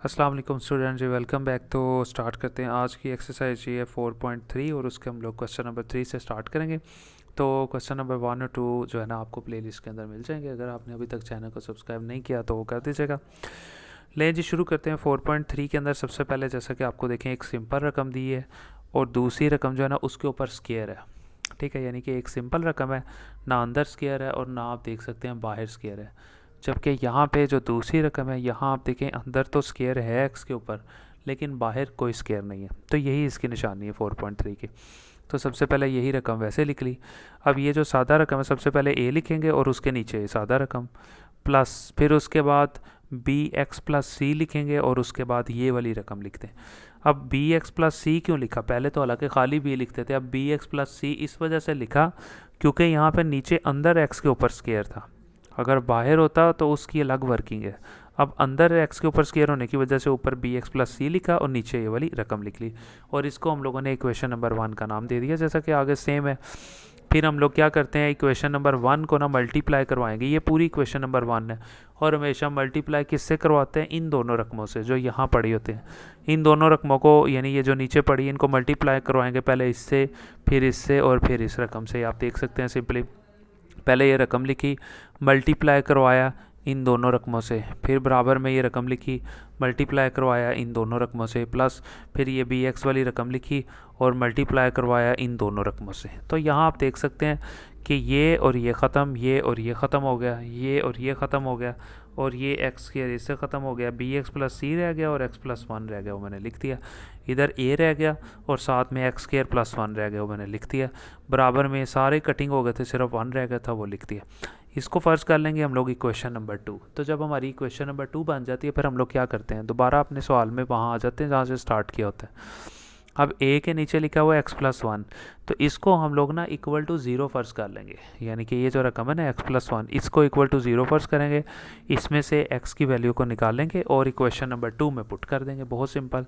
अस्सलाम वालेकुम स्टूडेंट जी, welcome back. तो स्टार्ट करते हैं आज की एक्सरसाइज। ये है 4.3 और उसके हम लोग क्वेश्चन नंबर 3 से स्टार्ट करेंगे। तो क्वेश्चन नंबर 1 और 2 जो है ना आपको प्लेलिस्ट के अंदर मिल जाएंगे। अगर आपने अभी तक चैनल को सब्सक्राइब नहीं किया तो वो कर दीजिएगा। ले जी, शुरू करते हैं। 4.3 के अंदर सबसे पहले जैसा कि आपको देखें एक सिंपल रकम दी है और दूसरी रकम जो है ना उसके ऊपर स्क्वायर है। ठीक है, यानी कि एक सिंपल रकम है, ना अंदर स्क्वायर है और ना आप देख सकते हैं बाहर स्क्वायर है। जबकि यहाँ पे जो दूसरी रकम है, यहाँ आप देखें अंदर तो स्क्वायर है एक्स के ऊपर, लेकिन बाहर कोई स्क्वायर नहीं है। तो यही इसकी निशानी है 4.3 की। तो सबसे पहले यही रकम वैसे लिख ली। अब ये जो सादा रकम है, सबसे पहले ए लिखेंगे और उसके नीचे सादा रकम प्लस, फिर उसके बाद बी एक्स प्लस सी लिखेंगे और उसके बाद ये वाली रकम लिखते हैं। अब बी एक्स प्लस सी क्यों लिखा? पहले तो हालांकि खाली बी लिखते थे, अब बी एक्स प्लस सी इस वजह से लिखा क्योंकि यहाँ पे नीचे अंदर एक्स के ऊपर स्क्वायर था। अगर बाहर होता तो उसकी अलग वर्किंग है। अब अंदर एक्स के ऊपर स्क्वायर होने की वजह से ऊपर बी एक्स प्लस सी लिखा और नीचे ये वाली रकम लिख ली, और इसको हम लोगों ने इक्वेशन नंबर 1 का नाम दे दिया, जैसा कि आगे सेम है। फिर हम लोग क्या करते हैं, इक्वेशन नंबर 1 को ना मल्टीप्लाई करवाएंगे। ये पूरी इक्वेशन नंबर 1 है और हमेशा मल्टीप्लाई किससे करवाते हैं? इन दोनों रकमों से जो यहाँ पड़ी होते हैं। इन दोनों रकमों को, यानी ये जो नीचे पड़ी इनको मल्टीप्लाई करवाएंगे, पहले इससे फिर इससे और फिर इस रकम से। आप देख सकते हैं सिंपली पहले ये रकम लिखी, मल्टीप्लाई करवाया इन दोनों रकमों से, फिर बराबर में ये रकम लिखी, मल्टीप्लाई करवाया इन दोनों रकमों से, प्लस फिर ये बी एक्स वाली रकम लिखी और मल्टीप्लाई करवाया इन दोनों रकमों से। तो यहाँ आप देख सकते हैं कि ये और ये ख़त्म, ये और ये ख़त्म हो गया, ये और ये ख़त्म हो गया, और ये एक्स स्क्वायर इससे ख़त्म हो गया, बी एक्स प्लस सी रह गया और एक्स प्लस 1 रह गया, वो मैंने लिख दिया। इधर ए रह गया और साथ में एक्स स्क्वायर प्लस 1 रह गया, वो मैंने लिख दिया। बराबर में सारे कटिंग हो गए थे, सिर्फ 1 रह गया था, वो लिख दिया। इसको फ़र्ज कर लेंगे हम लोग इक्वेशन नंबर 2। तो जब हमारी इक्वेशन नंबर 2 बन जाती है, फिर हम लोग क्या करते हैं, दोबारा अपने सवाल में वहाँ आ जाते हैं जहाँ से स्टार्ट किया होता है। अब ए के नीचे लिखा हुआ है एक्स प्लस 1, तो इसको हम लोग ना इक्वल टू ज़ीरो फ़र्ज कर लेंगे। यानी कि ये जो रकम है ना एक्स प्लस 1, इसको इक्वल टू ज़ीरो फ़र्ज करेंगे, इसमें से एक्स की वैल्यू को निकालेंगे और इक्वेशन नंबर 2 में पुट कर देंगे। बहुत simple.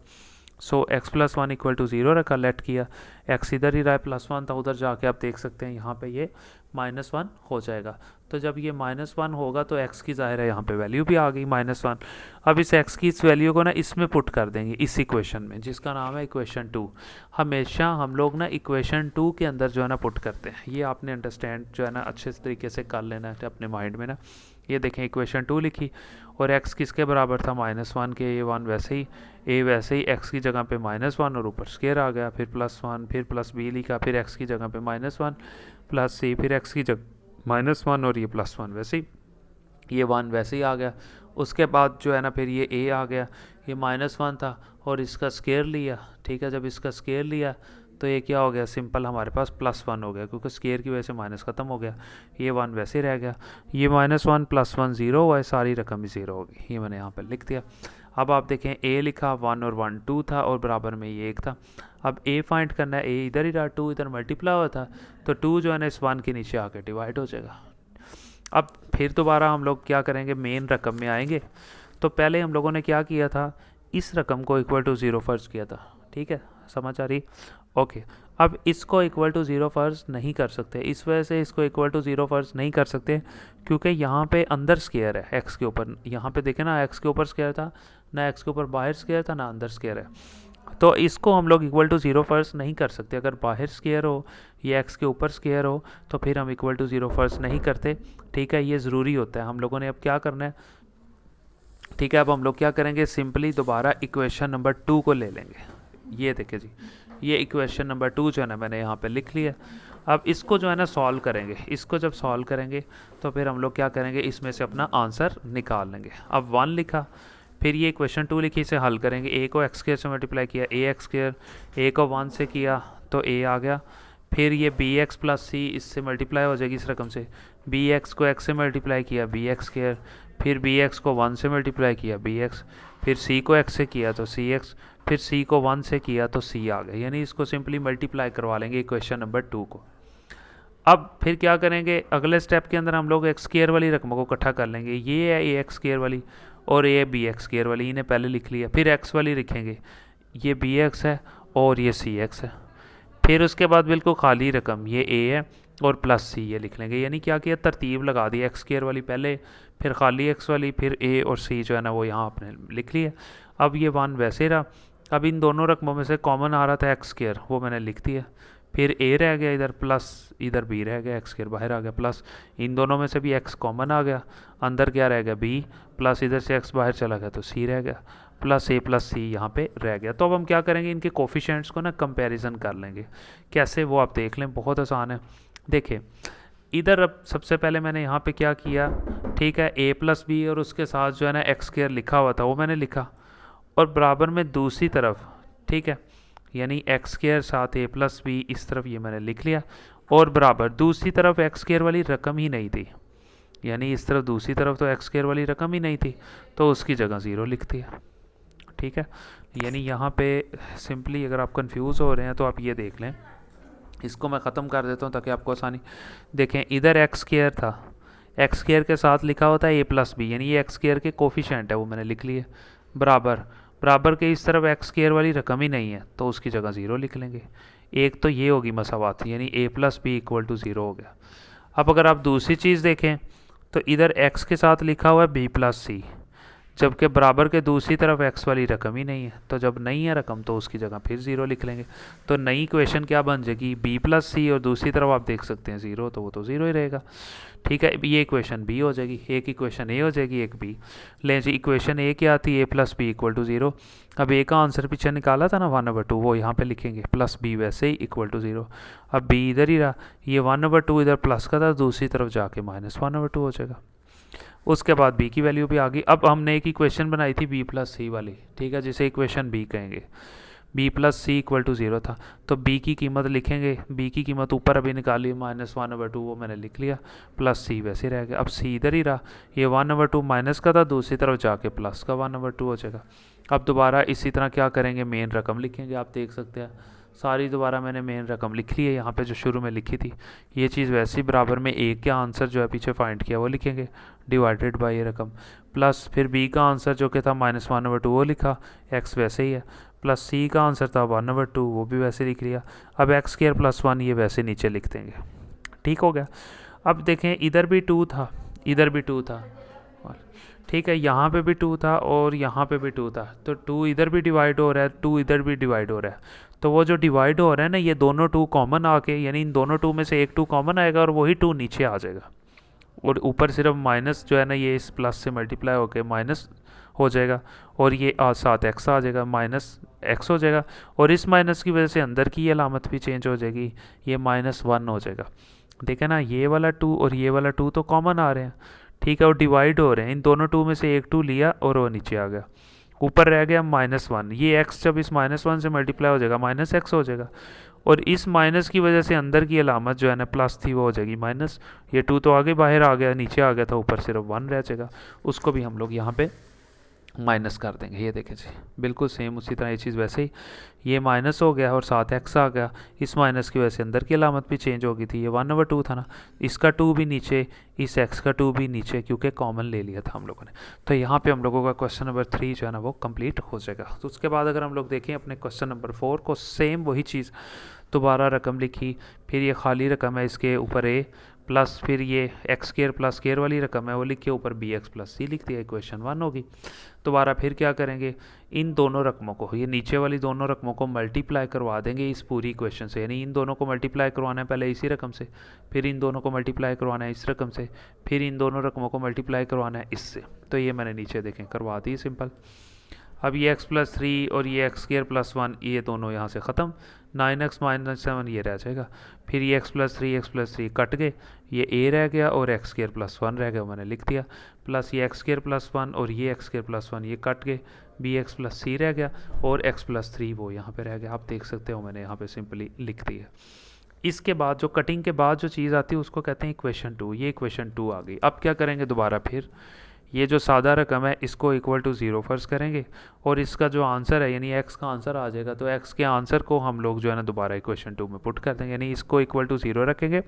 So x plus 1 equal to zero रखा, लेट किया, एक्स इधर ही रहा है, प्लस 1 था, उधर जाके आप देख सकते हैं यहाँ पे ये -1 हो जाएगा। तो जब ये -1 होगा तो एक्स की ज़ाहिर है यहाँ पे वैल्यू भी आ गई -1। अब इस एक्स की इस वैल्यू को ना इसमें पुट कर देंगे, इस इक्वेशन में, जिसका नाम है इक्वेशन 2। हमेशा हम लोग ना इक्वेशन 2 के अंदर जो है ना पुट करते हैं। ये आपने अंडरस्टैंड जो है ना अच्छे तरीके से कर लेना है अपने माइंड में ना। ये देखें इक्वेशन 2 लिखी और एक्स किसके बराबर था? -1 के। ये 1 वैसे ही, ए वैसे ही एक्स की जगह पे -1 और ऊपर स्क्वायर आ गया, फिर +1, फिर प्लस बी लिखा, फिर एक्स की जगह पे -1 प्लस सी, फिर एक्स की जगह -1 और ये +1 वैसे ही, ये 1 वैसे ही आ गया। उसके बाद जो है ना फिर ये ए आ गया, ये -1 था और इसका स्क्वायर लिया। ठीक है, जब इसका स्क्वायर लिया तो ये क्या हो गया, सिंपल हमारे पास +1 हो गया, क्योंकि स्क्वायर की वजह से माइनस ख़त्म हो गया। ये 1 वैसे ही रह गया, ये -1 + 1 0 हुआ है, सारी रकम ही 0 होगी। ये मैंने यहाँ पर लिख दिया। अब आप देखें ए लिखा, 1 और 1 2 था और बराबर में ये 1 था। अब ए फाइंड करना है, ए इधर ही रहा, 2 इधर मल्टीप्लाई हुआ था, तो 2 जो है ना इस 1 के नीचे आके डिवाइड हो जाएगा। अब फिर दोबारा हम लोग क्या करेंगे, मेन रकम में आएंगे। तो पहले हम लोगों ने क्या किया था, इस रकम को इक्वल टू ज़ीरो फ़र्ज किया था। ठीक है, समझ आ रही? ओके। अब इसको इक्वल टू ज़ीरो फ़र्ज नहीं कर सकते, इस वजह से इसको इक्वल टू ज़ीरो फ़र्ज नहीं कर सकते क्योंकि यहाँ पे अंदर स्क्वायर है एक्स के ऊपर। यहाँ पे देखें ना, एक्स के ऊपर स्क्वायर था ना, एक्स के ऊपर बाहर स्क्वायर था ना, अंदर स्क्वायर है। तो इसको हम लोग इक्वल टू ज़ीरो फ़र्ज नहीं कर सकते। अगर बाहर स्क्वायर हो या एक्स के ऊपर स्क्वायर हो तो फिर हम इक्वल टू ज़ीरो फ़र्ज नहीं करते। ठीक है, ये ज़रूरी होता है। हम लोगों ने अब क्या करना है, ठीक है, अब हम लोग क्या करेंगे, सिंपली दोबारा इक्वेशन नंबर 2 को ले लेंगे। ये देखिए जी, ये इक्वेशन नंबर 2 जो है ना मैंने यहाँ पे लिख लिया। अब इसको जो है ना सॉल्व करेंगे। इसको जब सॉल्व करेंगे तो फिर हम लोग क्या करेंगे, इसमें से अपना आंसर निकाल लेंगे। अब 1 लिखा, फिर ये इक्वेशन 2 लिखी, इसे हल करेंगे। ए को एक्स स्क्वायर से मल्टीप्लाई किया, ए एक्स स्क्वायर, ए को 1 से किया तो ए आ गया। फिर ये बी एक्स प्लस सी इससे मल्टीप्लाई हो जाएगी इस रकम से, बी एक्स को एक्स से मल्टीप्लाई किया, बी एक्स स्क्वायर, फिर बी एक्स को 1 से मल्टीप्लाई किया, बी एक्स, फिर सी को एक्स से किया तो सी एक्स, फिर सी को 1 से किया तो सी आ गया। यानी इसको सिंपली मल्टीप्लाई करवा लेंगे इक्वेशन नंबर 2 को। अब फिर क्या करेंगे, अगले स्टेप के अंदर हम लोग एक्स स्क्वायर वाली रकमों को इकट्ठा कर लेंगे। ये है ए एक्स स्क्वायर वाली और ये बी एक्स स्क्वायर वाली, इन्हें पहले लिख लिया। फिर एक्स वाली लिखेंगे, ये बी एक्स है और ये सी एक्स है। फिर उसके बाद बिल्कुल खाली रकम, ये ए है और प्लस सी ये लिख लेंगे। यानी क्या किया, तरतीब लगा दी, एक्स स्क्वायर वाली पहले, फिर खाली एक्स वाली, फिर ए और सी जो है ना वो यहाँ आपने लिख लिया। अब ये 1 वैसे रहा। अब इन दोनों रकमों में से कॉमन आ रहा था एक्स स्क्र, वो मैंने लिख दिया। फिर ए रह गया इधर, प्लस इधर बी रह गया, एक्स स्क्र बाहर आ गया, प्लस इन दोनों में से भी एक्स कॉमन आ गया, अंदर क्या रह गया बी, प्लस इधर से एक्स बाहर चला गया तो सी रह गया, प्लस ए प्लस सी यहाँ पे रह गया। तो अब हम क्या करेंगे, इनके कोफिशेंट्स को ना कंपैरिजन कर लेंगे। कैसे वो आप देख लें, बहुत आसान है। देखिए इधर अब सबसे पहले मैंने यहाँ पे क्या किया, ठीक है, ए प्लस बी और उसके साथ जो है ना एक्स स्क्र लिखा हुआ था वो मैंने लिखा, और बराबर में दूसरी तरफ, ठीक है, यानी एक्स स्क्र साथ ए प्लस बी इस तरफ ये मैंने लिख लिया, और बराबर दूसरी तरफ एक्स स्क्र वाली रकम ही नहीं थी, यानी इस तरफ दूसरी तरफ तो एक्स स्क्र वाली रकम ही नहीं थी, तो उसकी जगह ज़ीरो लिख दिया। ठीक है, यानी यहाँ पे सिंपली अगर आप कंफ्यूज हो रहे हैं तो आप ये देख लें, इसको मैं ख़त्म कर देता हूँ ताकि आपको आसानी। देखें इधर एक्स स्क्र था, एक्स स्क्र के साथ लिखा होता है ए प्लस बी, यानी ये एक्स स्क्र के कोफिशेंट है वो मैंने लिख लिए, बराबर बराबर के इस तरफ एक्स स्क्र वाली रकम ही नहीं है तो उसकी जगह ज़ीरो लिख लेंगे। एक तो ये होगी मसावात, यानी A plus B equal to zero हो गया। अब अगर आप दूसरी चीज़ देखें तो इधर एक्स के साथ लिखा हुआ है बी प्लस सी, जबकि बराबर के दूसरी तरफ एक्स वाली रकम ही नहीं है, तो जब नहीं है रकम तो उसकी जगह फिर ज़ीरो लिख लेंगे। तो नई इक्वेशन क्या बन जाएगी, बी प्लस सी, और दूसरी तरफ आप देख सकते हैं ज़ीरो, तो वो तो ज़ीरो ही रहेगा। ठीक है, ये इक्वेशन बी हो जाएगी, एक इक्वेशन ए हो जाएगी, एक बी। लें जी, इक्वेशन ए क्या आती है, A plus B equal to zero. अब ए का आंसर पीछे निकाला था ना 1/2, वो यहाँ पे लिखेंगे, प्लस बी वैसे ही इक्वल टू ज़ीरो। अब बी इधर ही रहा, ये 1/2 इधर प्लस का था, दूसरी तरफ जाके -1/2 हो जाएगा। उसके बाद बी की वैल्यू भी आ गई। अब हमने एक इक्वेशन बनाई थी बी प्लस सी वाली, ठीक है, जिसे इक्वेशन बी कहेंगे, B plus C equal to zero था, तो बी की कीमत लिखेंगे, बी की कीमत ऊपर अभी निकाली -1/2, वो मैंने लिख लिया, प्लस सी वैसे रह गया। अब सी इधर ही रहा, ये 1/2 माइनस का था, दूसरी तरफ जाके प्लस का 1/2 हो जाएगा। अब दोबारा इसी तरह क्या करेंगे, मेन रकम लिखेंगे, आप देख सकते हैं सारी दोबारा मैंने मेन रकम लिख ली है यहाँ पे जो शुरू में लिखी थी। ये चीज़ वैसे ही बराबर में ए का आंसर जो है पीछे फाइंड किया वो लिखेंगे, डिवाइडेड बाय ये रकम, प्लस फिर बी का आंसर जो कि था -1/2 वो लिखा, एक्स वैसे ही है, प्लस सी का आंसर था 1/2 वो भी वैसे लिख लिया। अब एक्स स्क्र प्लस 1 ये वैसे नीचे लिख देंगे। ठीक हो गया। अब देखें इधर भी 2 था, इधर भी 2 था, ठीक है, यहाँ पे भी 2 था और यहाँ पे भी 2 था, तो 2 इधर भी डिवाइड हो रहा है, 2 इधर भी डिवाइड हो रहा है, तो वो जो डिवाइड हो रहा है ना, ये दोनों 2 कॉमन आके, यानी इन दोनों 2 में से एक 2 कॉमन आएगा और वही 2 नीचे आ जाएगा, और ऊपर सिर्फ माइनस जो है ना ये इस प्लस से मल्टीप्लाई होकर माइनस हो जाएगा, और ये साथ एक्स आ जाएगा, माइनस एक्स हो जाएगा, और इस माइनस की वजह से अंदर की अलामत भी चेंज हो जाएगी, ये -1 हो जाएगा। देखें ना, ये वाला 2 और ये वाला 2 तो कॉमन आ रहे हैं, ठीक है, और डिवाइड हो रहे हैं, इन दोनों 2 में से एक 2 लिया और वो नीचे आ गया, ऊपर रह गया -1, ये x जब इस -1 से मल्टीप्लाई हो जाएगा -x हो जाएगा, और इस माइनस की वजह से अंदर की अलामत जो है ना प्लस थी वो हो जाएगी माइनस, ये 2 तो आगे बाहर आ गया, नीचे आ गया था, ऊपर सिर्फ 1 रह जाएगा, उसको भी हम लोग यहाँ पे माइनस कर देंगे। ये देखें जी, बिल्कुल सेम उसी तरह ये चीज़ वैसे ही, ये माइनस हो गया और साथ एक्स आ गया, इस माइनस की वजह से अंदर की अलामत भी चेंज हो गई थी, ये 1/2 था ना, इसका 2 भी नीचे, इस एक्स का 2 भी नीचे, क्योंकि कॉमन ले लिया था हम लोगों ने। तो यहाँ पे हम लोगों का क्वेश्चन नंबर 3 जो है ना वो कंप्लीट हो जाएगा। तो उसके बाद अगर हम लोग देखें अपने क्वेश्चन नंबर 4 को, सेम वही चीज़, दोबारा रकम लिखी, फिर ये खाली रकम है, इसके ऊपर ए प्लस फिर ये एक्स स्क्र प्लस स्क्र वाली रकम है वो लिख के ऊपर बी एक्स प्लस सी लिख दिया, इक्वेशन 1 होगी। दोबारा फिर क्या करेंगे, इन दोनों रकमों को, ये नीचे वाली दोनों रकमों को मल्टीप्लाई करवा देंगे इस पूरी इक्वेशन से, यानी इन दोनों को मल्टीप्लाई करवाना है पहले इसी रकम से, फिर इन दोनों को मल्टीप्लाई करवाना है इस रकम से, फिर इन दोनों रकमों को मल्टीप्लाई करवाना है इससे। तो ये मैंने नीचे देखें करवा दी सिंपल। अब ये x प्लस 3 और ये एक्स स्क्र प्लस 1 ये दोनों यहाँ से ख़त्म, 9x माइनस 7 ये रह जाएगा, फिर ये x प्लस 3 कट गए, ये a रह गया और एक्स स्क्र प्लस 1 रह गया, मैंने लिख दिया, प्लस ये एक्स स्क्र प्लस 1 और ये एक्स स्क्र प्लस 1 ये कट गए, बी एक्स प्लस सी रह गया और x प्लस 3 वो यहाँ पे रह गया। आप देख सकते हो मैंने यहाँ पे सिंपली लिख दिया। इसके बाद जो कटिंग के बाद जो चीज़ आती है उसको कहते हैं इक्वेशन 2, ये इक्वेशन 2 आ गई। अब क्या करेंगे, दोबारा फिर ये जो सादा रकम है इसको इक्वल टू 0 फर्ज करेंगे, और इसका जो आंसर है यानी x का आंसर आ जाएगा, तो x के आंसर को हम लोग जो है ना दोबारा इक्वेशन 2 में पुट कर देंगे, यानी इसको इक्वल टू 0 रखेंगे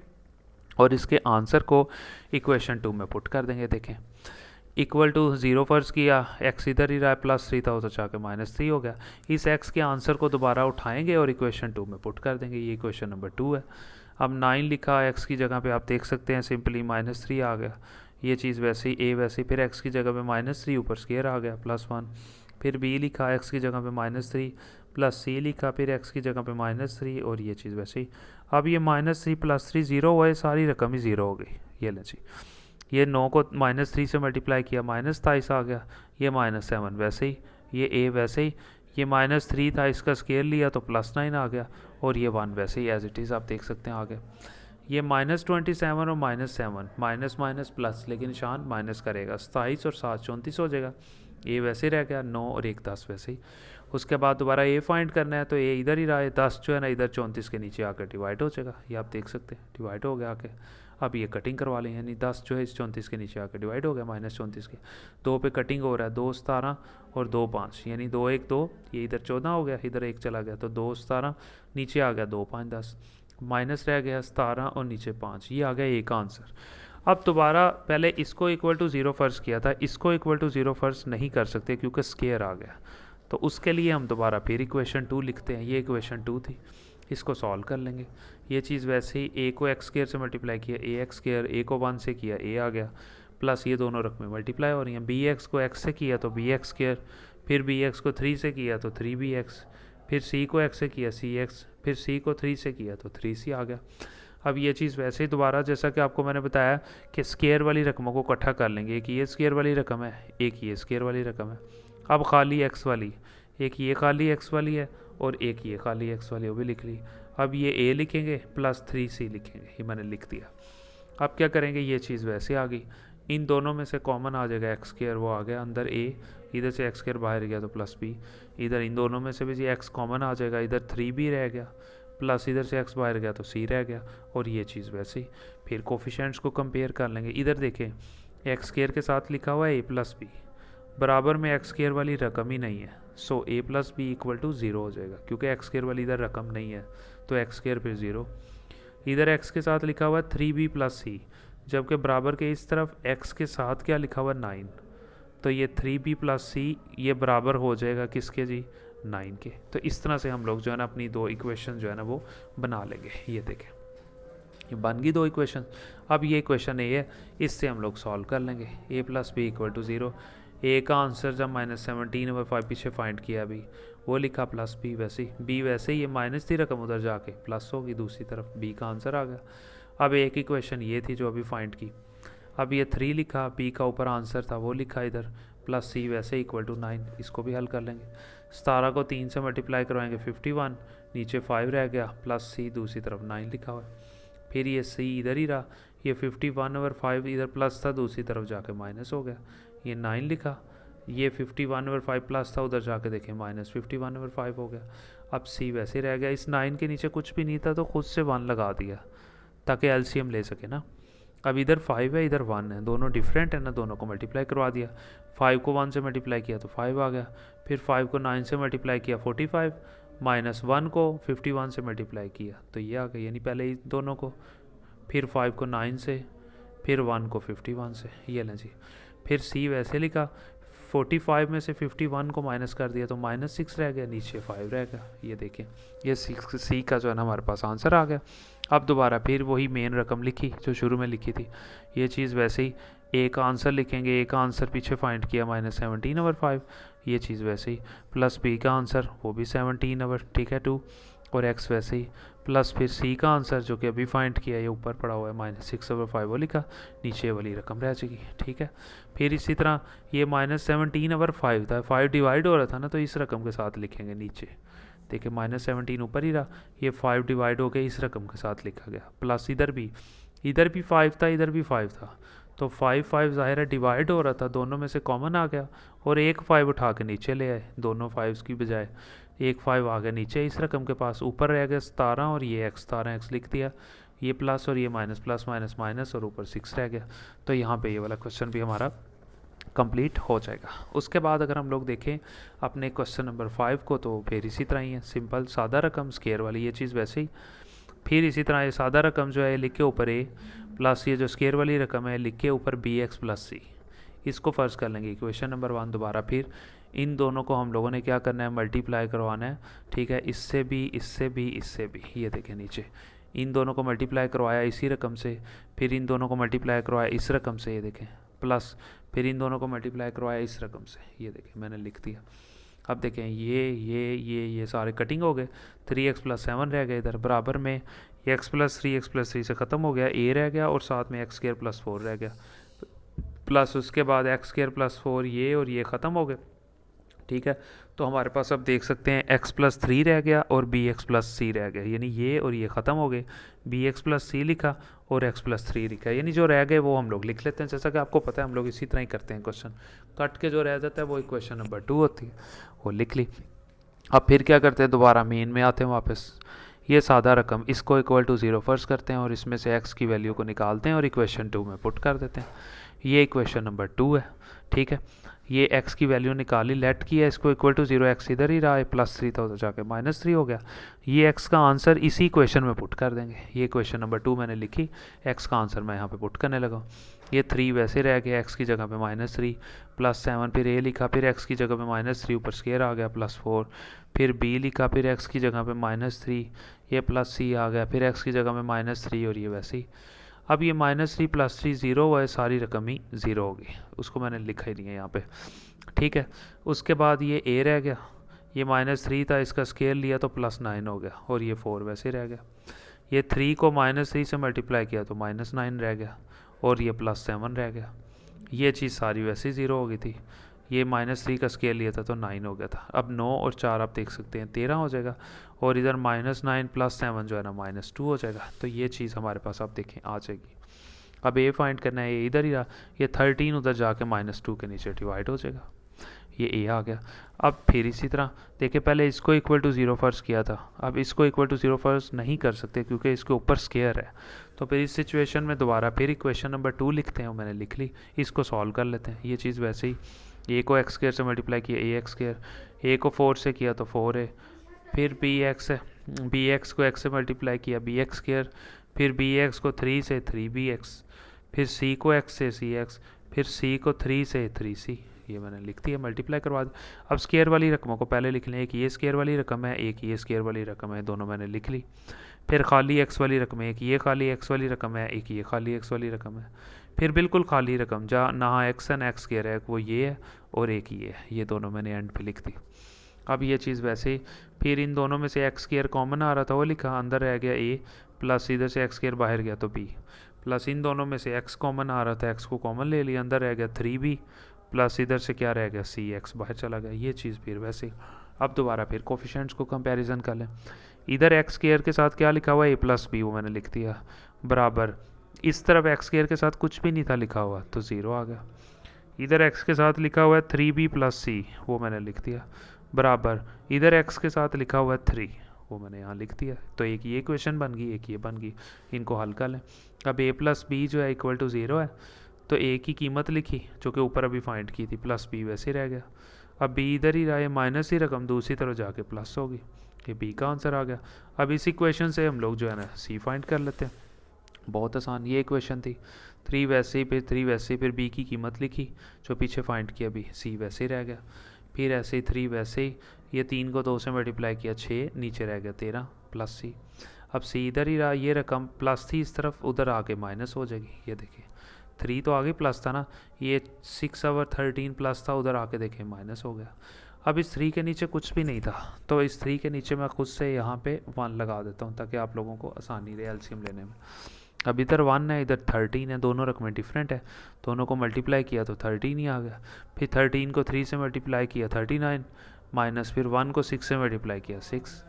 और इसके आंसर को इक्वेशन 2 में पुट कर देंगे। देखें इक्वल टू 0 फर्ज किया, x इधर ही रहा है, प्लस 3 था वो तो जाके -3 हो गया, इस x के आंसर को दोबारा उठाएंगे और इक्वेशन 2 में पुट कर देंगे, ये इक्वेशन नंबर 2 है। अब 9 लिखा x की जगह पे, आप देख सकते हैं सिंपली -3 आ गया, ये चीज़ वैसे ही a वैसे ही, फिर x की जगह पे -3 ऊपर स्क्वायर आ गया +1, फिर b लिखा x की जगह पे -3 प्लस c लिखा, फिर x की जगह पे -3 और ये चीज़ वैसे ही। अब ये -3 + 3 0 हुआ, ये सारी रकम ही 0 हो गई। ये लें जी, ये 9 को -3 से मल्टीप्लाई किया -23 आ गया, ये -7 वैसे ही, ये a वैसे ही, ये -3 था इसका स्केयर लिया तो +9 आ गया, और ये 1 वैसे ही एज इट इज़ आप देख सकते हैं आगे। ये -27 और -7 माइनस माइनस प्लस, लेकिन निशान माइनस करेगा, 27 और 7 34 हो जाएगा। ए वैसे रह गया, 9 और 1 10 वैसे ही। उसके बाद दोबारा ए फाइंड करना है तो ए इधर ही रहा है, 10 जो है ना इधर 34 के नीचे आकर डिवाइड हो जाएगा, ये आप देख सकते हैं डिवाइड हो गया आके। अब ये कटिंग करवा लें, यानी 10 जो है इस 34 के नीचे आकर डिवाइड हो गया -34 के। 2 पे कटिंग हो रहा है, 2 17 और 2 5, यानी 2 1 2, ये इधर 14 हो गया, इधर 1 चला गया तो 2 17, नीचे आ गया 2 5 10, माइनस रह गया 17 और नीचे 5, ये आ गया ए का आंसर। अब दोबारा पहले इसको इक्वल टू 0 फ़र्ज़ किया था, इसको इक्वल टू 0 फ़र्ज़ नहीं कर सकते क्योंकि स्केयर आ गया, तो उसके लिए हम दोबारा फिर इक्वेशन 2 लिखते हैं। ये इक्वेशन 2 थी, इसको सॉल्व कर लेंगे। ये चीज़ वैसे ही, ए को एक्स स्केयर से मल्टीप्लाई किया, ए एक्स स्केयर, ए को 1 से किया, ए आ गया, प्लस ये दोनों रकमें मल्टीप्लाई हो रही हैं। बी एक्स को एक्स से किया तो बी एक्स स्केयर, फिर बी एक्स को 3 से किया तो 3 बी एक्स, फिर सी को एक्स से किया सी एक्स, फिर सी को 3 से किया तो 3 सी आ गया। अब ये चीज़ वैसे ही दोबारा, जैसा कि आपको मैंने बताया कि स्केयर वाली रकमों को इकट्ठा कर लेंगे, एक ये स्केयर वाली रकम है, एक ये स्केयर वाली रकम है। अब खाली एक्स वाली, एक ये खाली एक्स वाली है और एक ये खाली एक्स वाली, वो भी लिख ली। अब ये ए लिखेंगे प्लस 3c लिखेंगे, ये मैंने लिख दिया। अब क्या करेंगे, ये चीज़ वैसे आ गई, इन दोनों में से कॉमन आ जाएगा एक्स स्केयर, वो आ गया अंदर ए, इधर से एक्स स्केयर बाहर गया तो प्लस बी, इधर इन दोनों में से भी जी एक्स कॉमन आ जाएगा, इधर 3b रह गया, प्लस इधर से एक्स बाहर गया तो सी रह गया, और ये चीज़ वैसे ही। फिर कोफिशेंट्स को कंपेयर कर लेंगे, इधर देखें एक्स स्केयर के साथ लिखा हुआ है ए प्लस बी, बराबर में एक्स स्केयर वाली रकम ही नहीं है, सो ए प्लस बी इक्वल टू 0 हो जाएगा, क्योंकि एक्स स्केयर वाली इधर रकम नहीं है तो एक्स स्केयर फिर 0। इधर एक्स के साथ लिखा हुआ है 3b प्लस सी, जबकि बराबर के इस तरफ एक्स के साथ क्या लिखा हुआ है 9, तो ये 3b प्लस सी ये बराबर हो जाएगा किसके जी, 9 के। तो इस तरह से हम लोग जो है ना अपनी दो इक्वेशन जो है ना वो बना लेंगे। ये देखें, ये बन गई दो इक्वेशन। अब ये इक्वेशन ए है, इससे हम लोग सॉल्व कर लेंगे, ए प्लस बी इक्वल टू 0। ए का आंसर जब -17/5 पीछे फाइंड किया अभी, वो लिखा प्लस बी, वैसे ही बी वैसे ही, ये माइनस थी रकम उधर जाके प्लस होगी दूसरी तरफ, बी का आंसर आ गया। अब एक इक्वेशन ये थी जो अभी फाइंड की, अब ये 3 लिखा, बी का ऊपर आंसर था वो लिखा इधर, प्लस सी वैसे इक्वल टू 9, इसको भी हल कर लेंगे। 17 को 3 से मल्टीप्लाई करवाएंगे 51, नीचे 5 रह गया, प्लस सी दूसरी तरफ 9 लिखा हुआ है। फिर ये सी इधर ही रहा, ये 51/5 इधर प्लस था दूसरी तरफ जाके माइनस हो गया, ये 9 लिखा, ये 51/5 प्लस था उधर जाके देखें -51/5 हो गया। अब सी वैसे रह गया, इस 9 के नीचे कुछ भी नहीं था तो खुद से 1 लगा दिया ताकि एलसीएम ले सके ना। अब इधर 5 है इधर 1 है, दोनों डिफरेंट है ना, दोनों को मल्टीप्लाई करवा दिया। 5 को 1 से मल्टीप्लाई किया तो 5 आ गया, फिर 5 को 9 से मल्टीप्लाई किया 45, -1 को 51 से मल्टीप्लाई किया तो ये आ गया, यानी पहले ही दोनों को, फिर 5 को 9 से, फिर 1 को 51 से, ये लें जी। फिर सी वैसे लिखा, 45 में से 51 को माइनस कर दिया तो -6 रह गया, नीचे 5 रह गया, ये देखें, ये सी का जो है ना हमारे पास आंसर आ गया। अब दोबारा फिर वही मेन रकम लिखी जो शुरू में लिखी थी, ये चीज़ वैसे ही, ए का आंसर लिखेंगे, ए का आंसर पीछे फाइंड किया -17/5, ये चीज़ वैसे ही, प्लस बी का आंसर वो भी 17 ठीक है 2, और एक्स वैसे ही, प्लस फिर सी का आंसर जो कि अभी फाइंड किया ये ऊपर पड़ा हुआ है -6/5 वो लिखा, नीचे वाली रकम रह जाएगी, ठीक है। फिर इसी तरह ये -17/5 था, 5 डिवाइड हो रहा था ना तो इस रकम के साथ लिखेंगे नीचे, देखिए -17 ऊपर ही रहा, ये 5 डिवाइड हो गया इस रकम के साथ लिखा गया, प्लस इधर भी 5 था इधर भी 5 था, तो 5 ज़ाहिर है डिवाइड हो रहा था, दोनों में से कॉमन आ गया और एक 5 उठा के नीचे ले आए, दोनों 5 की बजाय एक 5 आ गया नीचे इस रकम के पास, ऊपर रह गया 17 और ये एक्स 17 एक्स लिख दिया, ये प्लस और ये माइनस, प्लस माइनस माइनस और ऊपर 6 रह गया। तो यहाँ पे ये वाला क्वेश्चन भी हमारा कंप्लीट हो जाएगा। उसके बाद अगर हम लोग देखें अपने क्वेश्चन नंबर 5 को, तो फिर इसी तरह ही है, सिंपल सादा रकम स्केयर वाली, ये चीज़ वैसे ही। फिर इसी तरह ये सादा रकम जो है लिख के ऊपर ए, प्लस ये जो स्केयर वाली रकम है लिख के ऊपर बी एक्स प्लस सी, इसको फ़र्ज़ कर लेंगे इक्वेशन नंबर 1। दोबारा फिर इन दोनों को हम लोगों ने क्या करना है, मल्टीप्लाई करवाना है, ठीक है, इससे भी इससे भी इससे भी, ये देखें नीचे इन दोनों को मल्टीप्लाई करवाया इसी रकम से, फिर इन दोनों को मल्टीप्लाई करवाया इस रकम से, ये देखें प्लस फिर इन दोनों को मल्टीप्लाई करवाया इस रकम से, ये देखें मैंने लिख दिया। अब देखें ये सारे कटिंग हो गए, 3x + 7 रह गए इधर, बराबर में x + 3 से ख़त्म हो गया, a रह गया और साथ में x² + 4 रह गया, प्लस उसके बाद x² + 4 ये और ये ख़त्म हो गए। ठीक है, तो हमारे पास अब देख सकते हैं x + 3 रह गया और bx + c रह गया, यानी ये और ये ख़त्म हो गए, bx + c लिखा और x + 3 लिखा, यानी जो रह गए वो हम लोग लिख लेते हैं। जैसा कि आपको पता है हम लोग इसी तरह ही करते हैं, क्वेश्चन कट के जो रह जाता है वो इक्वेशन नंबर 2 होती है, वो लिख ली। अब फिर क्या करते हैं, दोबारा मेन में आते हैं वापस, ये सादा रकम इसको = 0 फर्ज करते हैं और इसमें से x की वैल्यू को निकालते हैं और इक्वेशन 2 में पुट कर देते हैं। ये इक्वेशन नंबर 2 है। ठीक है, ये x की वैल्यू निकाली, लेट की है, इसको = 0, x इधर ही रहा है, +3 था उधर जाके -3 हो गया। ये x का आंसर इसी इक्वेशन में पुट कर देंगे, ये इक्वेशन नंबर 2 मैंने लिखी, x का आंसर मैं यहाँ पे पुट करने लगा। ये 3 वैसे रह गया, x की जगह पे -3 + 7, फिर a लिखा, फिर x की जगह पे -3 ऊपर स्क्वायर आ गया +4, फिर b लिखा, फिर x की जगह पे -3, ये +c आ गया, फिर x की जगह में -3 और ये वैसे ही। अब ये -3 + 3 0 हुआ है, सारी रकम ही 0 होगी, उसको मैंने लिखा ही नहीं है यहाँ पे। ठीक है, उसके बाद ये a रह गया, ये -3 था, इसका स्केल लिया तो +9 हो गया और ये 4 वैसे रह गया। ये 3 को -3 से मल्टीप्लाई किया तो -9 रह गया और ये +7 रह गया। ये चीज़ सारी वैसे ही 0 हो गई थी, ये -3 का स्केल लिया था तो 9 हो गया था। अब 9 और 4 आप देख सकते हैं 13 हो जाएगा और इधर -9 + 7 जो है ना -2 हो जाएगा, तो ये चीज़ हमारे पास आप देखें आ जाएगी। अब ए फाइंड करना है, ये इधर ही रहा, ये 13 उधर जाके -2 के नीचे डिवाइड हो जाएगा, ये ए आ गया। अब फिर इसी तरह देखिए, पहले इसको = 0 फर्ज किया था, अब इसको = 0 फर्ज नहीं कर सकते क्योंकि इसके ऊपर स्केयर है, तो फिर इस सिचुएशन में दोबारा फिर इक्वेशन नंबर 2 लिखते हैं, मैंने लिख ली, इसको सॉल्व कर लेते हैं। ये चीज़ वैसे ही, ए को x² से मल्टीप्लाई किया ax², ए को 4 से किया तो 4a, फिर bx को x से मल्टीप्लाई किया bx², फिर bx को 3 से 3bx, फिर c को x से cx, फिर c को 3 से 3c, ये मैंने लिख दिया, मल्टीप्लाई करवा दिया। अब स्केयर वाली रकमों को पहले लिख लें, एक ये स्केयर वाली रकम है, एक ये स्केयर वाली रकम है, दोनों मैंने लिख ली। फिर खाली x वाली रकम है, एक ये खाली x वाली रकम है, एक ये खाली x वाली रकम है। फिर बिल्कुल खाली रकम जहाँ ना x है ना x स्केयर है, वो ये है और एक ये है, ये दोनों मैंने एंड पे लिख दी। अब ये चीज़ वैसे ही, फिर इन दोनों में से x स्केयर कॉमन आ रहा था वो लिखा, अंदर रह गया a, प्लस इधर से x स्केयर बाहर गया तो b, प्लस इन दोनों में से x कॉमन आ रहा था, x को कॉमन ले लिया, अंदर रह गया 3b, प्लस इधर से क्या रह गया c, x बाहर चला गया, ये चीज़ फिर वैसे ही। अब दोबारा फिर कोफिशेंट्स को कंपैरिजन कर लें, इधर x स्केयर के साथ क्या लिखा हुआ है a + b, वो मैंने लिख दिया, बराबर इस तरफ x स्केयर के साथ कुछ भी नहीं था लिखा हुआ तो 0 आ गया, इधर x के साथ लिखा हुआ है 3b + c, वो मैंने लिख दिया, बराबर इधर x के साथ लिखा हुआ है 3, वो मैंने यहाँ लिख दिया। तो एक ये इक्वेशन बन गई, एक ये बन गई, इनको हल कर लें। अब a + b जो है = 0 है, तो a की कीमत लिखी जो कि ऊपर अभी फाइंड की थी, प्लस b वैसे रह गया। अब b इधर ही रहा है, माइनस ही रकम दूसरी तरफ जाके प्लस होगी, ये b का आंसर आ गया। अब इस इक्वेशन से हम लोग जो है ना c फाइंड कर लेते हैं, बहुत आसान ये इक्वेशन थी। 3 वैसे ही, फिर 3 वैसे ही, फिर b की कीमत लिखी जो पीछे फाइंड किया, b c वैसे ही रह गया, फिर ऐसे ही 3 वैसे ही, ये 3 को 2 से मल्टीप्लाई किया 6, नीचे रह गया 13 प्लस c। अब c इधर ही रहा, ये रकम प्लस थी इस तरफ, उधर आके माइनस हो जाएगी, ये देखिए 3 तो आगे प्लस था ना, ये 6 और 13 प्लस था, उधर आके देखें माइनस हो गया। अब इस 3 के नीचे कुछ भी नहीं था, तो इस 3 के नीचे मैं खुद से यहाँ पे 1 लगा देता हूँ ताकि आप लोगों को आसानी रहे एलसीएम लेने में। अब इधर 1 है, इधर 13 है, दोनों रकमें डिफरेंट है, दोनों को मल्टीप्लाई किया तो 13 ही आ गया, फिर 13 को 3 से मल्टीप्लाई किया 39, माइनस फिर 1 को 6 से मल्टीप्लाई किया 6,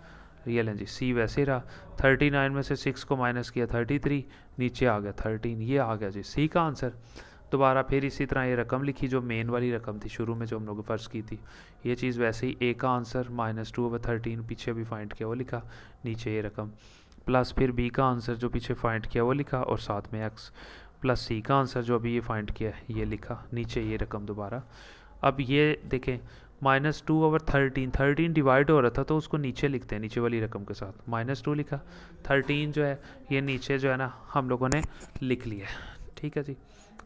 रियल है जी, सी वैसे ही रहा, 39 में से 6 को माइनस किया 33, नीचे आ गया 13, ये आ गया जी सी का आंसर। दोबारा फिर इसी तरह ये रकम लिखी जो मेन वाली रकम थी शुरू में जो हम लोग फर्ज की थी, ये चीज़ वैसे ही, ए का आंसर -2/13 पीछे भी फाइंड किया वो लिखा, नीचे ये रकम, प्लस फिर बी का आंसर जो पीछे फाइंड किया वो लिखा, और साथ में एक्स, प्लस सी का आंसर जो अभी ये फाइंड किया है ये लिखा, नीचे ये रकम दोबारा। अब ये देखें -2/13, 13 डिवाइड हो रहा था तो उसको नीचे लिखते हैं, नीचे वाली रकम के साथ -2 लिखा, 13 जो है ये नीचे जो है ना हम लोगों ने लिख लिया, ठीक है जी।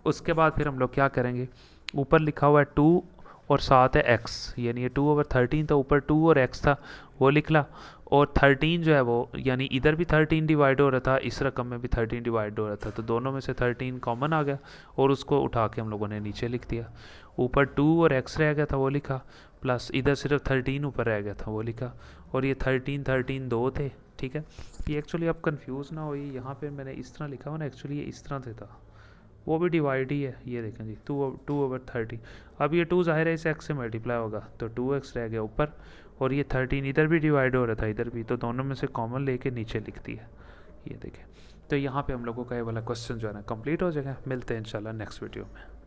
उसके बाद फिर हम लोग क्या करेंगे, ऊपर लिखा हुआ है 2 और साथ है एक्स, यानी ये 2/13 था, ऊपर 2 और एक्स था वो लिख ला, और 13 जो है वो यानी इधर भी 13 डिवाइड हो रहा था, इस रकम में भी 13 डिवाइड हो रहा था, तो दोनों में से 13 कॉमन आ गया और उसको उठा के हम लोगों ने नीचे लिख दिया। ऊपर 2 और एक्स रह गया था वो लिखा, प्लस इधर सिर्फ 13 ऊपर रह गया था वो लिखा, और ये 13 दो थे। ठीक है, ये एक्चुअली आप कंफ्यूज ना हो, यहाँ पे मैंने इस तरह लिखा हुआ ना, एक्चुअली ये इस तरह से था, वो भी डिवाइड ही है। ये देखें जी, 2/13। अब ये 2 ज़ाहिर है इस एक्स से मल्टीप्लाई होगा, तो 2x रह गया ऊपर, और ये 13 इधर भी डिवाइड हो रहा था इधर भी, तो दोनों में से कॉमन लेके नीचे लिख दिया। ये देखें, तो यहाँ पे हम लोगों का ये वाला क्वेश्चन जो है ना कंप्लीट हो जाएगा। मिलते हैं इंशाल्लाह नेक्स्ट वीडियो में।